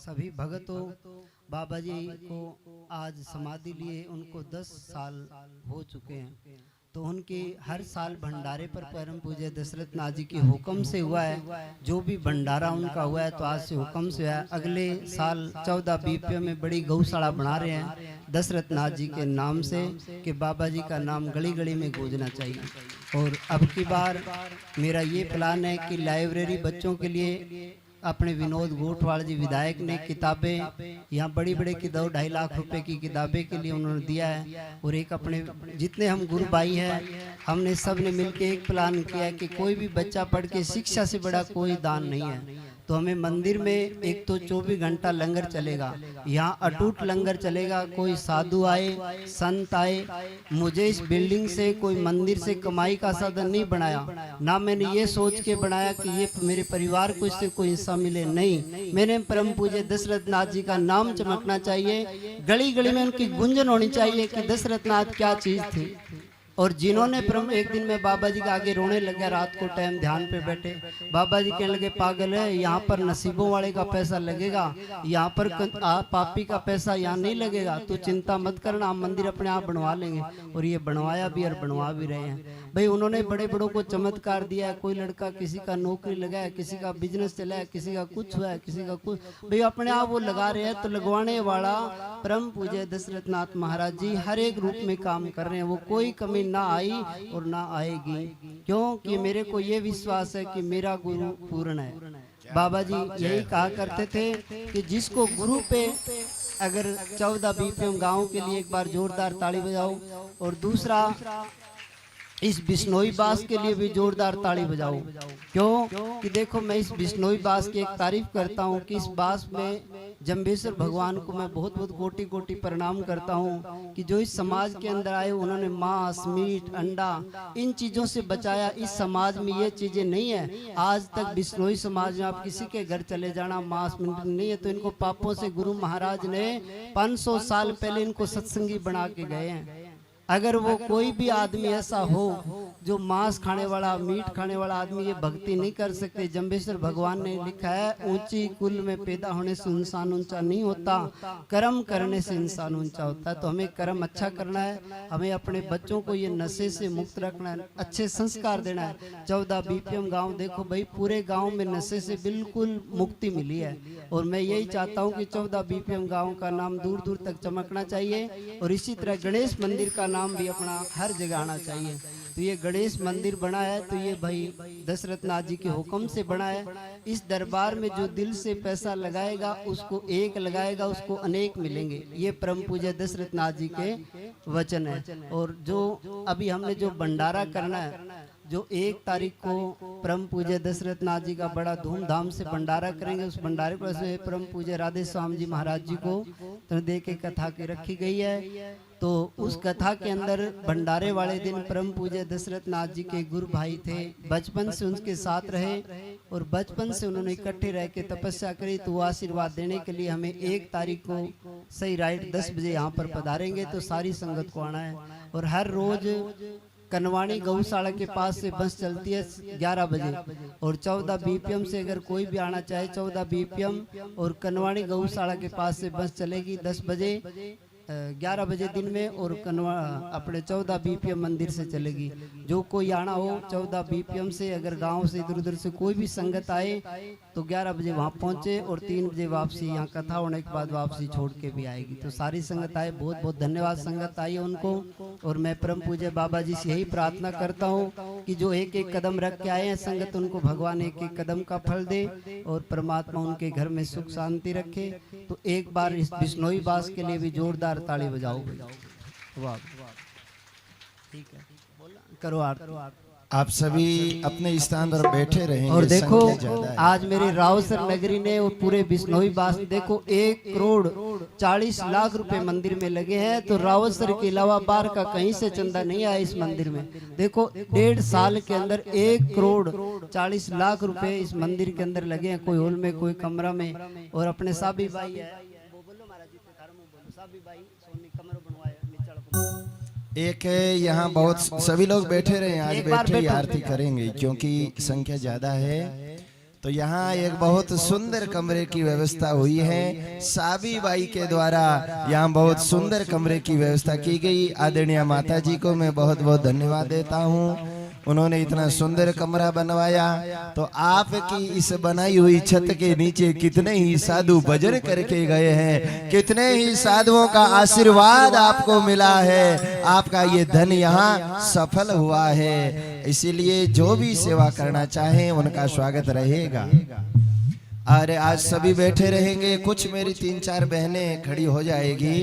सभी भगतों, बाबा जी को आज समाधि लिए उनको 10 साल हो चुके हैं। तो उनके हर साल भंडारे पर परम पूज्य दशरथ नाथ जी के हुक्म से हुआ है। जो भी भंडारा उनका हुआ है तो आज से हुक्म से हुआ है। अगले साल 14 बीपीओ में बड़ी गौशाला बना रहे हैं दशरथ नाथ जी के नाम से, कि बाबा जी का नाम गली गली में गूंजना चाहिए। और अब की बार मेरा ये प्लान है कि लाइब्रेरी बच्चों के लिए अपने विनोद गोठवाल जी विधायक ने किताबें, यहाँ बड़ी बड़ी की 2-2.5 लाख रुपए की किताबें के लिए उन्होंने दिया है। और एक अपने जितने हम गुरु भाई हैं, हमने सब ने मिलकर एक प्लान किया है कि कोई भी बच्चा पढ़ के, शिक्षा से बड़ा कोई दान नहीं है। तो हमें मंदिर में एक तो 24 घंटा लंगर चलेगा, यहाँ अटूट लंगर चलेगा। कोई साधु आए, संत आए, मुझे इस बिल्डिंग से कोई मंदिर से कमाई का साधन नहीं बनाया, ना मैंने ये सोच के बनाया कि ये मेरे परिवार को इससे कोई हिस्सा मिले, नहीं। मैंने परम पूज्य दशरथ नाथ जी का नाम चमकना चाहिए, गली गली में उनकी गुंजन होनी चाहिए कि दशरथ नाथ क्या चीज थी। और जिन्होंने एक दिन में बाबा जी के आगे रोने लगे, रात को टाइम ध्यान पे बैठे, बाबा जी कहने लगे पागल है, यहाँ पर नसीबों वाले का पैसा लगेगा, यहाँ पर पापी का पैसा यहाँ नहीं लगेगा, तो चिंता मत करना, हम मंदिर अपने आप बनवा लेंगे। और ये बनवाया भी और बनवा भी रहे हैं। भाई उन्होंने बड़े बड़ों को चमत्कार दिया है। कोई लड़का किसी का नौकरी लगा है, किसी का बिजनेस चला है, किसी का कुछ हुआ है, किसी का कुछ, भाई अपने आप वो लगा रहे हैं। तो लगवाने वाला परम पूज्य दशरथ नाथ महाराज जी हर एक रूप में काम कर रहे हैं। वो कोई कमी ना आई और ना आएगी, क्योंकि मेरे को ये विश्वास है कि मेरा गुरु पूर्ण है। बाबा जी यही कहा करते थे कि जिसको गुरु पे, अगर 14 बीपीएम गांव के लिए एक बार जोरदार ताली बजाओ, और दूसरा इस बिश्नोई बास के लिए भी जोरदार ताली बजाओ। क्यों कि देखो, मैं इस बिश्नोई बास की एक तारीफ करता हूँ कि इस बास में जम्बेश्वर भगवान को मैं बहुत बहुत कोटि कोटि प्रणाम करता हूँ कि जो इस समाज के अंदर आए, उन्होंने मांस, मीट, अंडा, इन चीज़ों से बचाया। इस समाज में ये चीज़ें नहीं है। आज तक बिश्नोई समाज में आप किसी के घर चले जाना, मांस मीट नहीं है। तो इनको पापों से गुरु महाराज ने 500 साल पहले इनको सत्संगी बना के गए हैं। अगर वो कोई भी आदमी ऐसा हो जो मांस खाने वाला, मीट खाने वाला आदमी ये भक्ति नहीं कर सकते। जम्बेश्वर भगवान ने लिखा है, ऊंची कुल में पैदा होने से इंसान ऊंचा नहीं होता, कर्म करने से इंसान ऊंचा होता है। तो हमें कर्म अच्छा करना है, हमें अपने बच्चों को ये नशे से मुक्त रखना है, अच्छे संस्कार देना है। 14 बीपीएम गाँव देखो भाई, पूरे गाँव में नशे से बिल्कुल मुक्ति मिली है। और मैं यही चाहता हूँ कि 14 बीपीएम गाँव का नाम दूर दूर तक चमकना चाहिए। और इसी तरह गणेश मंदिर का नाम भी अपना हर जगह आना चाहिए। तो ये गणेश मंदिर बना है तो ये भाई दशरथ नाथ जी के हुक्म से बना है। इस दरबार में जो दिल से पैसा लगाएगा, उसको एक लगाएगा, उसको अनेक मिलेंगे। ये परम पूज्य दशरथ नाथ जी के वचन है। और जो अभी हमने जो भंडारा करना है, जो 1 तारीख को परम पूज्य दशरथ नाथ जी का बड़ा धूमधाम से भंडारा करेंगे। उस भंडारे पर परम पूज्य राधे स्वामी जी महाराज जी को दे के कथा की रखी गई है। तो उस कथा के अंदर भंडारे वाले दिन परम पूज्य दशरथ नाथ जी के गुरु भाई थे, बचपन से उनके साथ रहे और बचपन से उन्होंने इकट्ठे रह के तपस्या करी। तो वो आशीर्वाद देने के लिए हमें 1 तारीख को सही राइट 10 बजे यहाँ पर पधारेंगे। तो सारी संगत को आना है। और हर रोज कनवाणी गौशाला के पास से बस चलती है 11 बजे। और 14 बीपीएम से अगर कोई भी आना चाहे, 14 बीपीएम और कनवाणी गौशाला के पास से बस चलेगी 10 बजे, 11 बजे दिन में। और अपने 14 बीपीएम मंदिर से चलेगी। जो कोई आना हो 14 बीपीएम से, अगर गांव से इधर उधर से कोई भी संगत आए तो 11 बजे वहां पहुंचे और 3 बजे वापसी, यहाँ कथा होने के बाद वापसी छोड़ के भी आएगी। तो सारी संगत आए, बहुत बहुत धन्यवाद संगत आई उनको। और मैं परम पूज्य बाबा जी से यही प्रार्थना करता हूँ कि जो एक एक कदम रख के आए हैं संगत, उनको भगवान एक एक कदम का फल दे और परमात्मा उनके घर में सुख शांति रखे। तो एक बार इस बिश्नोई बास के लिए भी जोरदार ताली बजाओ। वाह, ठीक है, करो आरती। आप सभी अपने स्थान पर बैठे रहेंगे। और देखो आज मेरे रावसर नगरी ने और पूरे बिश्नोई बास देखो 1 करोड़ 40 लाख रुपए मंदिर में लगे हैं। तो रावसर के अलावा बाहर का कहीं से चंदा नहीं आया इस मंदिर में। देखो 1.5 साल के अंदर 1 करोड़ 40 लाख रुपए इस मंदिर के अंदर लगे हैं। कोई हॉल में, कोई कमरा में। और अपने साबी भाई है, बोलो महाराज जी के कारण बोलो, साबी भाई सोनी कमरा बनवाया। एक है यहाँ बहुत सभी लोग बैठे रहे हैं, आज बैठे आरती करेंगे क्योंकि संख्या ज्यादा है। तो यहाँ एक बहुत सुंदर कमरे की व्यवस्था हुई है। साबी बाई के द्वारा यहाँ बहुत सुंदर कमरे की व्यवस्था की गई। आदरणीय माता जी को मैं बहुत बहुत धन्यवाद देता हूँ, उन्होंने इतना सुंदर कमरा बनवाया। तो आपकी इस बनाई हुई छत के नीचे कितने ही साधु भजन करके गए हैं, कितने ही साधुओं का आशीर्वाद आपको मिला है, आपका ये धन यहाँ सफल हुआ है। इसीलिए जो भी सेवा करना चाहें उनका स्वागत रहेगा। अरे आज सभी बैठे रहेंगे, कुछ मेरी 3-4 बहनें खड़ी हो जाएगी।